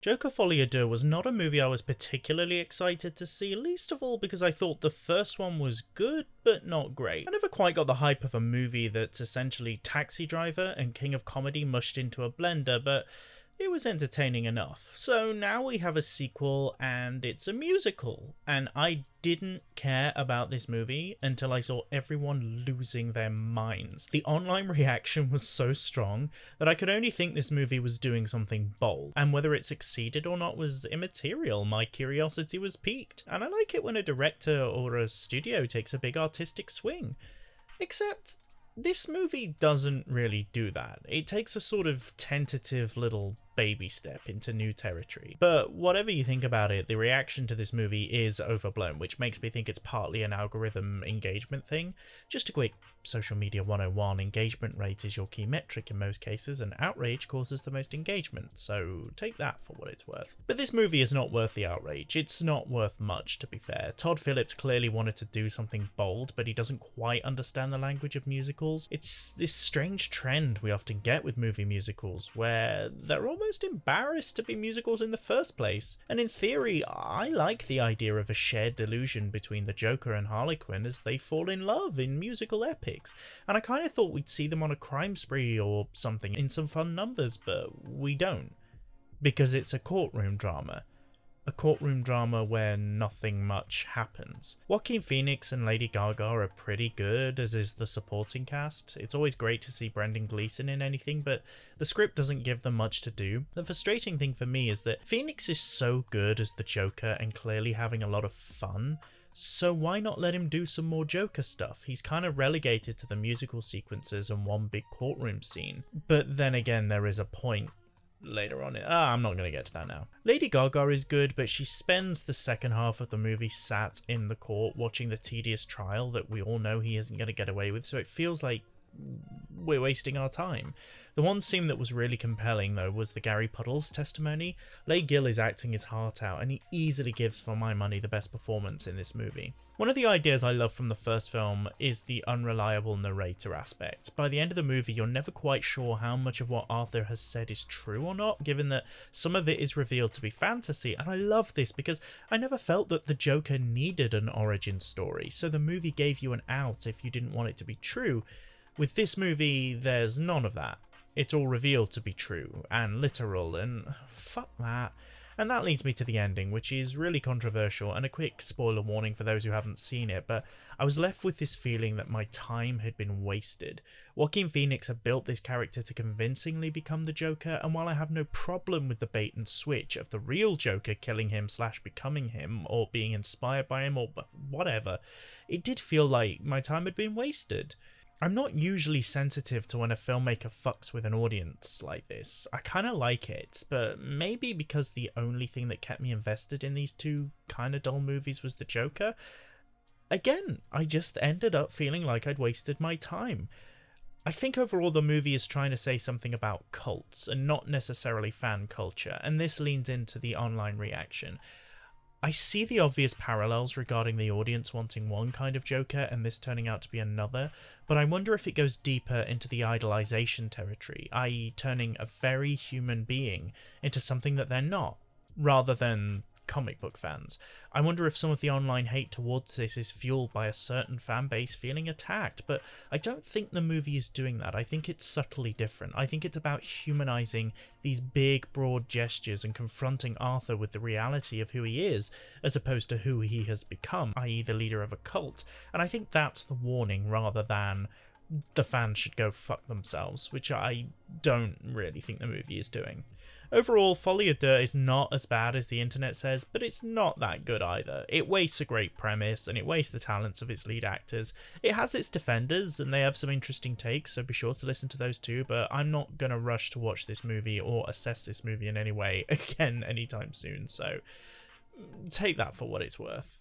Joker Folie Deux was not a movie I was particularly excited to see, least of all because I thought the first one was good, but not great. I never quite got the hype of a movie that's essentially Taxi Driver and King of Comedy mushed into a blender, but it was entertaining enough. So now we have a sequel and it's a musical, and I didn't care about this movie until I saw everyone losing their minds. The online reaction was so strong that I could only think this movie was doing something bold, and whether it succeeded or not was immaterial. My curiosity was piqued, and I like it when a director or a studio takes a big artistic swing. Except this movie doesn't really do that. It takes a sort of tentative little baby step into new territory. But whatever you think about it, the reaction to this movie is overblown, which makes me think it's partly an algorithm engagement thing. Just a quick social media 101, engagement rate is your key metric in most cases, and outrage causes the most engagement, so take that for what it's worth. But this movie is not worth the outrage. It's not worth much, to be fair. Todd Phillips clearly wanted to do something bold, but he doesn't quite understand the language of musicals. It's this strange trend we often get with movie musicals, where they're almost embarrassed to be musicals in the first place. And in theory, I like the idea of a shared delusion between the Joker and Harley Quinn as they fall in love in musical epics. And I kind of thought we'd see them on a crime spree or something in some fun numbers, but we don't. Because it's a courtroom drama. A courtroom drama where nothing much happens. Joaquin Phoenix and Lady Gaga are pretty good, as is the supporting cast. It's always great to see Brendan Gleeson in anything, but the script doesn't give them much to do. The frustrating thing for me is that Phoenix is so good as the Joker and clearly having a lot of fun, so why not let him do some more Joker stuff? He's kind of relegated to the musical sequences and one big courtroom scene. But then again, there is a point later on. I'm not going to get to that now. Lady Gaga is good, but she spends the second half of the movie sat in the court watching the tedious trial that we all know he isn't going to get away with, so it feels like we're wasting our time. The one scene that was really compelling though was the Gary Puddles testimony. Leigh Gill is acting his heart out, and he easily gives, for my money, the best performance in this movie. One of the ideas I love from the first film is the unreliable narrator aspect. By the end of the movie, you're never quite sure how much of what Arthur has said is true or not, given that some of it is revealed to be fantasy, and I love this because I never felt that the Joker needed an origin story, so the movie gave you an out if you didn't want it to be true. With this movie, there's none of that. It's all revealed to be true and literal, and fuck that. And that leads me to the ending, which is really controversial, and a quick spoiler warning for those who haven't seen it, but I was left with this feeling that my time had been wasted. Joaquin Phoenix had built this character to convincingly become the Joker, and while I have no problem with the bait and switch of the real Joker killing him / becoming him, or being inspired by him, or whatever, it did feel like my time had been wasted. I'm not usually sensitive to when a filmmaker fucks with an audience like this. I kind of like it, but maybe because the only thing that kept me invested in these two kind of dull movies was the Joker, again, I just ended up feeling like I'd wasted my time. I think overall the movie is trying to say something about cults and not necessarily fan culture, and this leans into the online reaction. I see the obvious parallels regarding the audience wanting one kind of Joker and this turning out to be another, but I wonder if it goes deeper into the idolization territory, i.e. turning a very human being into something that they're not, rather than comic book fans. I wonder if some of the online hate towards this is fueled by a certain fan base feeling attacked, but I don't think the movie is doing that. I think it's subtly different. I think it's about humanizing these big, broad gestures and confronting Arthur with the reality of who he is, as opposed to who he has become, i.e. the leader of a cult. And I think that's the warning, rather than the fans should go fuck themselves, which I don't really think the movie is doing. Overall, Folie Deux is not as bad as the internet says, but it's not that good either. It wastes a great premise, and it wastes the talents of its lead actors. It has its defenders, and they have some interesting takes, so be sure to listen to those too, but I'm not gonna rush to watch this movie or assess this movie in any way again anytime soon, so take that for what it's worth.